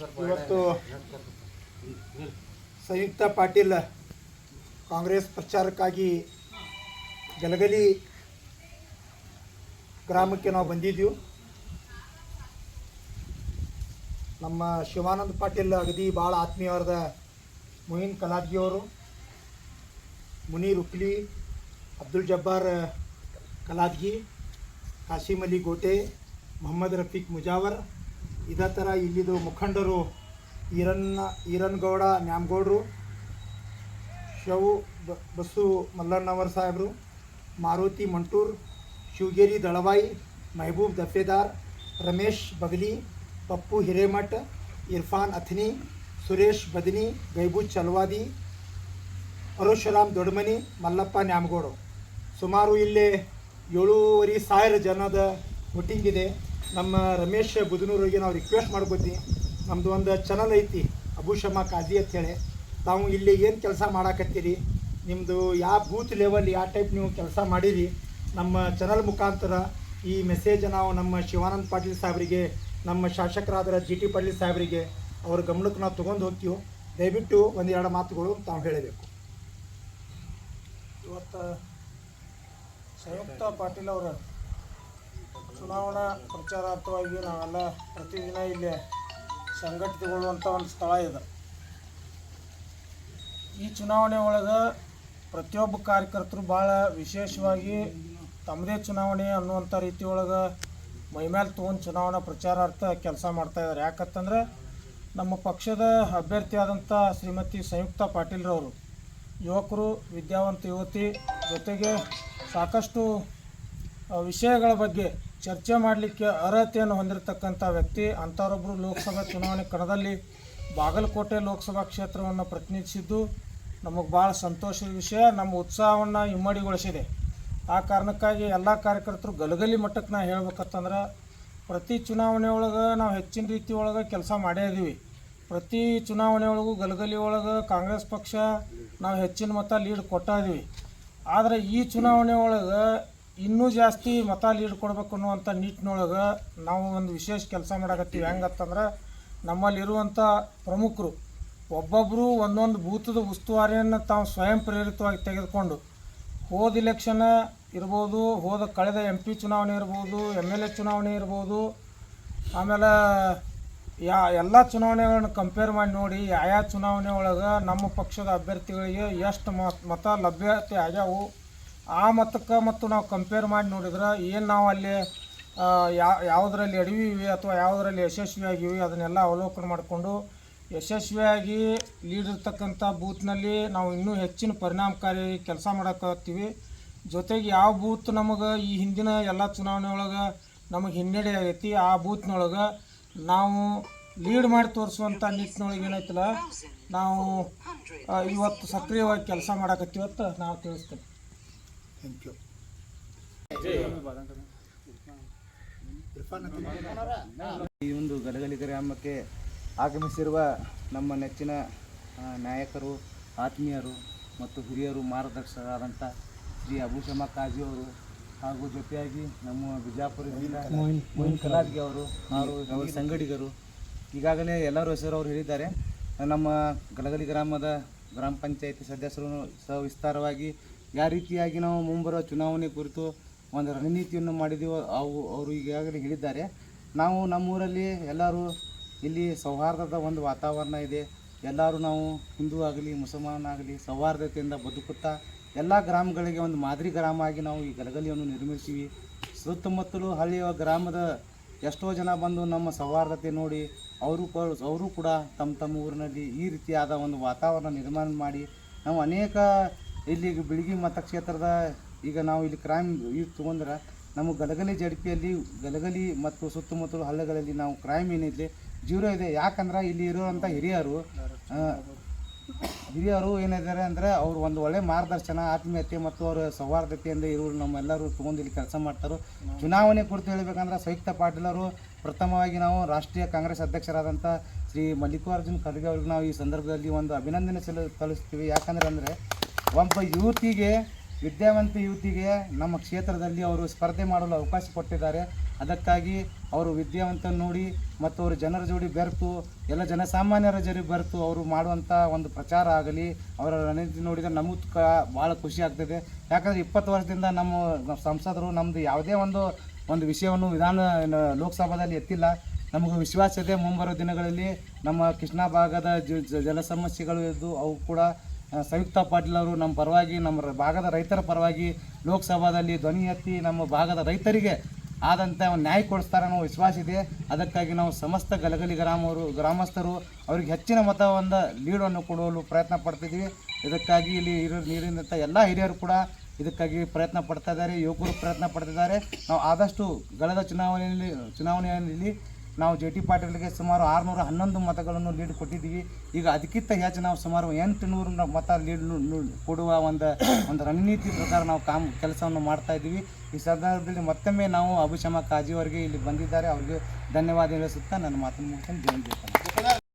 ಇವತ್ತು ಸಂಯುಕ್ತ ಪಾಟೀಲ್ ಕಾಂಗ್ರೆಸ್ ಪ್ರಚಾರಕ್ಕಾಗಿ ಗಲಗಲಿ ಗ್ರಾಮಕ್ಕೆ ನಾವು ಬಂದಿದ್ದೀವಿ. ನಮ್ಮ ಶಿವಾನಂದ ಪಾಟೀಲ್ ಅಗದಿ ಭಾಳ ಆತ್ಮೀಯವಾದ ಮೊಯಿನ್ ಕಲಾದ್ಗಿ ಅವರು, ಮುನೀರ್ ಉಕ್ಲಿ, ಅಬ್ದುಲ್ ಜಬ್ಬಾರ್ ಕಲಾದ್ಗಿ, ಕಾಸಿಮ್ ಅಲಿ ಗೋಟೆ, ಮೊಹಮ್ಮದ್ ರಫೀಕ್ ಮುಜಾವರ್, ಇದೇ ಥರ ಇಲ್ಲಿದು ಮುಖಂಡರು ಈರನ್ಗೌಡ ನ್ಯಾಮಗೌಡರು, ಶವು ಬಸ್ಸು ಮಲ್ಲಣ್ಣವರ್ ಸಾಹೇಬರು, ಮಾರುತಿ ಮಂಟೂರ್, ಶಿವಗೇರಿ ದಳವಾಯಿ, ಮೆಹಬೂಬ್ ದಫೇದಾರ್, ರಮೇಶ್ ಬಗಲಿ, ಪಪ್ಪು ಹಿರೇಮಠ್, ಇರ್ಫಾನ್ ಅಥನಿ, ಸುರೇಶ್ ಬದನಿ, ಗೈಬೂಜ್ ಚಲ್ವಾದಿ, ಪರಶುರಾಮ್ ದೊಡ್ಡಮನಿ, ಮಲ್ಲಪ್ಪ ನ್ಯಾಮಗೌಡರು. ಸುಮಾರು ಇಲ್ಲಿ 7,500 ಜನದ ಮೀಟಿಂಗ್ ಇದೆ. ನಮ್ಮ ರಮೇಶ್ ಬುದನೂರಿಗೆ ನಾವು ರಿಕ್ವೆಸ್ಟ್ ಮಾಡ್ಕೋತೀವಿ, ನಮ್ಮದು ಒಂದು ಚಾನಲ್ ಐತಿ ಅಬುಶಮಾ ಕಾಜಿ ಅಂಥೇಳಿ. ತಾವು ಇಲ್ಲಿ ಏನು ಕೆಲಸ ಮಾಡಾಕತ್ತೀರಿ, ನಿಮ್ಮದು ಯಾವ ಬೂತ್ ಲೆವೆಲ್ ಯಾವ ಟೈಪ್ ನೀವು ಕೆಲಸ ಮಾಡಿರಿ, ನಮ್ಮ ಚಾನಲ್ ಮುಖಾಂತರ ಈ ಮೆಸೇಜ್ ನಾವು ನಮ್ಮ ಶಿವಾನಂದ ಪಾಟೀಲ್ ಸಾಹೇಬರಿಗೆ, ನಮ್ಮ ಶಾಸಕರಾದ GT ಪಾಟೀಲ್ ಸಾಹೇಬರಿಗೆ ಅವ್ರ ಗಮನಕ್ಕೆ ನಾವು ತೊಗೊಂಡು ಹೋಗ್ತೀವಿ. ದಯವಿಟ್ಟು ಒಂದೆರಡು ಮಾತುಗಳು ತಾವು ಹೇಳಬೇಕು. ಇವತ್ತು ಸಂಯುಕ್ತ ಪಾಟೀಲ್ ಅವರ ಚುನಾವಣಾ ಪ್ರಚಾರಾರ್ಥವಾಗಿ ನಾವೆಲ್ಲ ಪ್ರತಿದಿನ ಇಲ್ಲಿ ಸಂಘಟಿತಗೊಳ್ಳುವಂಥ ಒಂದು ಸ್ಥಳ ಇದೆ. ಈ ಚುನಾವಣೆ ಒಳಗೆ ಪ್ರತಿಯೊಬ್ಬ ಕಾರ್ಯಕರ್ತರು ಭಾಳ ವಿಶೇಷವಾಗಿ ತಮ್ಮದೇ ಚುನಾವಣೆ ಅನ್ನುವಂಥ ರೀತಿ ಒಳಗೆ ಮೈಮೇಲೆ ತೊಗೊಂಡು ಚುನಾವಣಾ ಪ್ರಚಾರಾರ್ಥ ಕೆಲಸ ಮಾಡ್ತಾಯಿದ್ದಾರೆ. ಯಾಕಂತಂದರೆ ನಮ್ಮ ಪಕ್ಷದ ಅಭ್ಯರ್ಥಿಯಾದಂಥ ಶ್ರೀಮತಿ ಸಂಯುಕ್ತ ಪಾಟೀಲ್ರವರು ಯುವಕರು, ವಿದ್ಯಾವಂತ ಯುವತಿ, ಜೊತೆಗೆ ಸಾಕಷ್ಟು ವಿಷಯಗಳ ಬಗ್ಗೆ ಚರ್ಚೆ ಮಾಡಲಿಕ್ಕೆ ಅರ್ಹತೆಯನ್ನು ಹೊಂದಿರತಕ್ಕಂಥ ವ್ಯಕ್ತಿ. ಅಂಥವರೊಬ್ಬರು ಲೋಕಸಭಾ ಚುನಾವಣೆ ಕಣದಲ್ಲಿ ಬಾಗಲಕೋಟೆ ಲೋಕಸಭಾ ಕ್ಷೇತ್ರವನ್ನು ಪ್ರತಿನಿಧಿಸಿದ್ದು ನಮಗೆ ಭಾಳ ಸಂತೋಷದ ವಿಷಯ, ನಮ್ಮ ಉತ್ಸಾಹವನ್ನು ಇಮ್ಮಡಿಗೊಳಿಸಿದೆ. ಆ ಕಾರಣಕ್ಕಾಗಿ ಎಲ್ಲ ಕಾರ್ಯಕರ್ತರು ಗಲಗಲಿ ಮಟ್ಟಕ್ಕೆ ನಾವು ಹೇಳ್ಬೇಕಂತಂದ್ರೆ ಪ್ರತಿ ಚುನಾವಣೆ ಒಳಗೆ ನಾವು ಹೆಚ್ಚಿನ ರೀತಿ ಒಳಗೆ ಕೆಲಸ ಮಾಡೇ ಇದ್ದೀವಿ. ಪ್ರತಿ ಚುನಾವಣೆ ಒಳಗೂ ಗಲಗಲಿ ಒಳಗೆ ಕಾಂಗ್ರೆಸ್ ಪಕ್ಷ ನಾವು ಹೆಚ್ಚಿನ ಮತ ಲೀಡ್ ಕೊಟ್ಟಿದ್ದೀವಿ. ಆದರೆ ಈ ಚುನಾವಣೆ ಒಳಗೆ ಇನ್ನೂ ಜಾಸ್ತಿ ಮತ ಲೀಡ್ ಕೊಡಬೇಕು ಅನ್ನುವಂಥ ನಿಟ್ಟಿನೊಳಗೆ ನಾವು ಒಂದು ವಿಶೇಷ ಕೆಲಸ ಮಾಡಕತ್ತೀವಿ. ಹೆಂಗತ್ತಂದ್ರೆ ನಮ್ಮಲ್ಲಿರುವಂಥ ಪ್ರಮುಖರು ಒಬ್ಬೊಬ್ಬರು ಒಂದೊಂದು ಬೂತದ ಉಸ್ತುವಾರಿಯನ್ನು ತಾವು ಸ್ವಯಂ ಪ್ರೇರಿತವಾಗಿ ತೆಗೆದುಕೊಂಡು ಹೋದ ಇಲೆಕ್ಷನ್ ಇರ್ಬೋದು, ಕಳೆದ MP ಚುನಾವಣೆ ಇರ್ಬೋದು, MLA ಚುನಾವಣೆ ಇರ್ಬೋದು, ಆಮೇಲೆ ಎಲ್ಲ ಚುನಾವಣೆಗಳನ್ನು ಕಂಪೇರ್ ಮಾಡಿ ನೋಡಿ ಯಾವ ಚುನಾವಣೆ ಒಳಗೆ ನಮ್ಮ ಪಕ್ಷದ ಅಭ್ಯರ್ಥಿಗಳಿಗೆ ಎಷ್ಟು ಮತ ಲಭ್ಯತೆ ಆಗ್ಯಾವು ಆ ಮತಕ್ಕೆ ಮತ್ತು ನಾವು ಕಂಪೇರ್ ಮಾಡಿ ನೋಡಿದ್ರೆ ಏನು ನಾವು ಅಲ್ಲಿ ಯಾವುದರಲ್ಲಿ ಎಡವಿವಿ ಅಥವಾ ಯಾವುದರಲ್ಲಿ ಯಶಸ್ವಿಯಾಗಿವಿ ಅದನ್ನೆಲ್ಲ ಅವಲೋಕನ ಮಾಡಿಕೊಂಡು ಯಶಸ್ವಿಯಾಗಿ ಲೀಡ್ ಇರ್ತಕ್ಕಂಥ ಬೂತ್ನಲ್ಲಿ ನಾವು ಇನ್ನೂ ಹೆಚ್ಚಿನ ಪರಿಣಾಮಕಾರಿ ಕೆಲಸ ಮಾಡಕತ್ತೀವಿ. ಜೊತೆಗೆ ಯಾವ ಬೂತ್ ನಮಗೆ ಈ ಹಿಂದಿನ ಎಲ್ಲ ಚುನಾವಣೆ ಒಳಗೆ ನಮಗೆ ಹಿನ್ನಡೆ ಆಗೈತಿ ಆ ಬೂತ್ನೊಳಗೆ ನಾವು ಲೀಡ್ ಮಾಡಿ ತೋರಿಸುವಂಥ ನಿಟ್ಟಿನೊಳಗೆ ಏನೈತಲ್ಲ ನಾವು ಇವತ್ತು ಸಕ್ರಿಯವಾಗಿ ಕೆಲಸ ಮಾಡಕತ್ತೀವತ್ತು ನಾವು ತಿಳಿಸ್ತೇವೆ. Thank you. ಈ ಒಂದು ಗಲಗಲಿ ಗ್ರಾಮಕ್ಕೆ ಆಗಮಿಸಿರುವ ನಮ್ಮ ನೆಚ್ಚಿನ ನಾಯಕರು, ಆತ್ಮೀಯರು ಮತ್ತು ಹಿರಿಯರು, ಮಾರ್ಗದರ್ಶಕರಾದಂಥ ಶ್ರೀ ಅಬುಶಮಾ ಕಾಜಿ ಅವರು ಹಾಗೂ ಜೊತೆಯಾಗಿ ನಮ್ಮ ಬಿಜಾಪುರದಿಂದ ಮೊಯಿನ್ ಕಲಾದ್ಗಿ ಅವರು ಹಾಗೂ ಅವರ ಸಂಗಡಿಗರು, ಈಗಾಗಲೇ ಎಲ್ಲರೂ ಹೆಸರು ಅವರು ಹೇಳಿದ್ದಾರೆ. ನಮ್ಮ ಗಲಗಲಿ ಗ್ರಾಮದ ಗ್ರಾಮ ಪಂಚಾಯತಿ ಸದಸ್ಯರು ಸವಿಸ್ತಾರವಾಗಿ ಯಾವ ರೀತಿಯಾಗಿ ನಾವು ಮುಂಬರುವ ಚುನಾವಣೆ ಕುರಿತು ಒಂದು ರಣನೀತಿಯನ್ನು ಮಾಡಿದೆವು ಅವರು ಈಗಾಗಲೇ ಹೇಳಿದ್ದಾರೆ. ನಾವು ನಮ್ಮೂರಲ್ಲಿ ಎಲ್ಲರೂ ಇಲ್ಲಿ ಸೌಹಾರ್ದದ ಒಂದು ವಾತಾವರಣ ಇದೆ. ಎಲ್ಲರೂ ನಾವು ಹಿಂದೂ ಆಗಲಿ ಮುಸಲ್ಮಾನಾಗಲಿ ಸೌಹಾರ್ದತೆಯಿಂದ ಬದುಕುತ್ತಾ ಎಲ್ಲ ಗ್ರಾಮಗಳಿಗೆ ಒಂದು ಮಾದರಿ ಗ್ರಾಮ ಆಗಿ ನಾವು ಈ ಗಲಗಲಿಯನ್ನು ನಿರ್ಮಿಸ್ತೀವಿ. ಸುತ್ತಮುತ್ತಲು ಹಳ್ಳಿಯ ಗ್ರಾಮದ ಎಷ್ಟೋ ಜನ ಬಂದು ನಮ್ಮ ಸೌಹಾರ್ದತೆ ನೋಡಿ ಅವರು ಕೂಡ ತಮ್ಮ ಊರಿನಲ್ಲಿ ಈ ರೀತಿಯಾದ ಒಂದು ವಾತಾವರಣ ನಿರ್ಮಾಣ ಮಾಡಿ ನಾವು ಅನೇಕ ಇಲ್ಲಿ ಬಿಳಿಗಿ ಮತಕ್ಷೇತ್ರದ ಈಗ ನಾವು ಇಲ್ಲಿ ಕ್ರೈಮ್ ಇದು ತೊಗೊಂಡ್ರೆ ನಮ್ಮ ಗಲಗಲಿ ಜಡ್ಪಿಯಲ್ಲಿ ಗಲಗಲಿ ಮತ್ತು ಸುತ್ತಮುತ್ತಲು ಹಳ್ಳಿಗಳಲ್ಲಿ ನಾವು ಕ್ರೈಮ್ ಏನಿದೆ ಜೀರೋ ಇದೆ. ಯಾಕಂದ್ರೆ ಇಲ್ಲಿ ಇರುವಂಥ ಹಿರಿಯರು ಏನಿದ್ದಾರೆ ಅಂದರೆ ಅವರು ಒಂದು ಒಳ್ಳೆ ಮಾರ್ಗದರ್ಶನ, ಆತ್ಮೀಯತೆ ಮತ್ತು ಅವರ ಸೌಹಾರ್ದತೆಯಿಂದ ಇವರು ನಮ್ಮೆಲ್ಲರೂ ತೊಗೊಂಡು ಇಲ್ಲಿ ಕೆಲಸ ಮಾಡ್ತಾರೆ. ಚುನಾವಣೆ ಕುರಿತು ಹೇಳಬೇಕಂದ್ರೆ ಸಂಯುಕ್ತ ಪಾಟೀಲರು ಪ್ರಥಮವಾಗಿ ನಾವು ರಾಷ್ಟ್ರೀಯ ಕಾಂಗ್ರೆಸ್ ಅಧ್ಯಕ್ಷರಾದಂಥ ಶ್ರೀ ಮಲ್ಲಿಕಾರ್ಜುನ್ ಖರ್ಗೆ ಅವ್ರಿಗೆ ನಾವು ಈ ಸಂದರ್ಭದಲ್ಲಿ ಒಂದು ಅಭಿನಂದನೆ ಸಲ್ಲಿಸ್ತೀವಿ. ಯಾಕಂದರೆ ಒಬ್ಬ ಯುವತಿಗೆ, ವಿದ್ಯಾವಂತ ಯುವತಿಗೆ ನಮ್ಮ ಕ್ಷೇತ್ರದಲ್ಲಿ ಅವರು ಸ್ಪರ್ಧೆ ಮಾಡಲು ಅವಕಾಶ ಕೊಟ್ಟಿದ್ದಾರೆ. ಅದಕ್ಕಾಗಿ ಅವರು ವಿದ್ಯಾವಂತ ನೋಡಿ ಮತ್ತು ಅವರು ಜನರ ಜೋಡಿ ಬೆರೆತು ಎಲ್ಲ ಜನಸಾಮಾನ್ಯರ ಜೋಡಿ ಬೆರೆತು ಅವರು ಮಾಡುವಂಥ ಒಂದು ಪ್ರಚಾರ ಆಗಲಿ ಅವರ ರಣನೀತಿ ನೋಡಿದರೆ ನಮಗೂ ಭಾಳ ಖುಷಿ ಆಗ್ತದೆ. ಯಾಕಂದರೆ 20 ವರ್ಷದಿಂದ ನಮ್ಮ ಸಂಸದರು ನಮ್ಮದು ಯಾವುದೇ ಒಂದು ವಿಷಯವನ್ನು ಲೋಕಸಭಾದಲ್ಲಿ ಎತ್ತಿಲ್ಲ. ನಮಗೆ ವಿಶ್ವಾಸ ಇದೆ ಮುಂಬರುವ ದಿನಗಳಲ್ಲಿ ನಮ್ಮ ಕೃಷ್ಣಾ ಭಾಗದ ಜಲ ಸಮಸ್ಯೆಗಳು ಇದ್ದು ಅವು ಕೂಡ ಸಂಯುಕ್ತ ಪಾಟೀಲ್ ಅವರು ನಮ್ಮ ಪರವಾಗಿ ನಮ್ಮ ಭಾಗದ ರೈತರ ಪರವಾಗಿ ಲೋಕಸಭಾದಲ್ಲಿ ಧ್ವನಿ ಎತ್ತಿ ನಮ್ಮ ಭಾಗದ ರೈತರಿಗೆ ಆದಂಥ ಒಂದು ನ್ಯಾಯ ಕೊಡಿಸ್ತಾರೆ ಅನ್ನೋ ವಿಶ್ವಾಸ ಇದೆ. ಅದಕ್ಕಾಗಿ ನಾವು ಸಮಸ್ತ ಗಲಗಲಿ ಗ್ರಾಮಸ್ಥರು ಅವರಿಗೆ ಹೆಚ್ಚಿನ ಲೀಡನ್ನು ಕೊಡಲು ಪ್ರಯತ್ನ ಪಡ್ತಿದ್ದೀವಿ. ಇದಕ್ಕಾಗಿ ಇಲ್ಲಿ ನೀರಿನಂಥ ಎಲ್ಲ ಹಿರಿಯರು ಕೂಡ ಇದಕ್ಕಾಗಿ ಪ್ರಯತ್ನ ಪಡ್ತಾ ಇದ್ದಾರೆ, ಯುವಕರು ಪ್ರಯತ್ನ ಪಡ್ತಿದ್ದಾರೆ. ನಾವು ಆದಷ್ಟು ಕಳೆದ ಚುನಾವಣೆಯಲ್ಲಿ ನಾವು ಜೆ ಟಿ ಪಾಟೀಲ್ಗೆ ಸುಮಾರು 611 ಮತಗಳನ್ನು ಲೀಡ್ ಕೊಟ್ಟಿದ್ದೀವಿ. ಈಗ ಅದಕ್ಕಿಂತ ಹೆಚ್ಚು ನಾವು ಸುಮಾರು 800 ಮತ ಲೀಡ್ ಕೊಡುವ ಒಂದು ರಣನೀತಿ ಪ್ರಕಾರ ನಾವು ಕೆಲಸವನ್ನು ಮಾಡ್ತಾ ಇದ್ದೀವಿ. ಈ ಸಂದರ್ಭದಲ್ಲಿ ಮತ್ತೊಮ್ಮೆ ನಾವು ಅಬುಶಮ್ಮ ಕಾಜಿ ಅವರಿಗೆ ಇಲ್ಲಿ ಬಂದಿದ್ದಾರೆ, ಅವರಿಗೆ ಧನ್ಯವಾದ ತಿಳಿಸುತ್ತಾ ನನ್ನ ಮಾತನ್ನು ಮುಗಿಸ್ಕೊಂಡು ಜೈ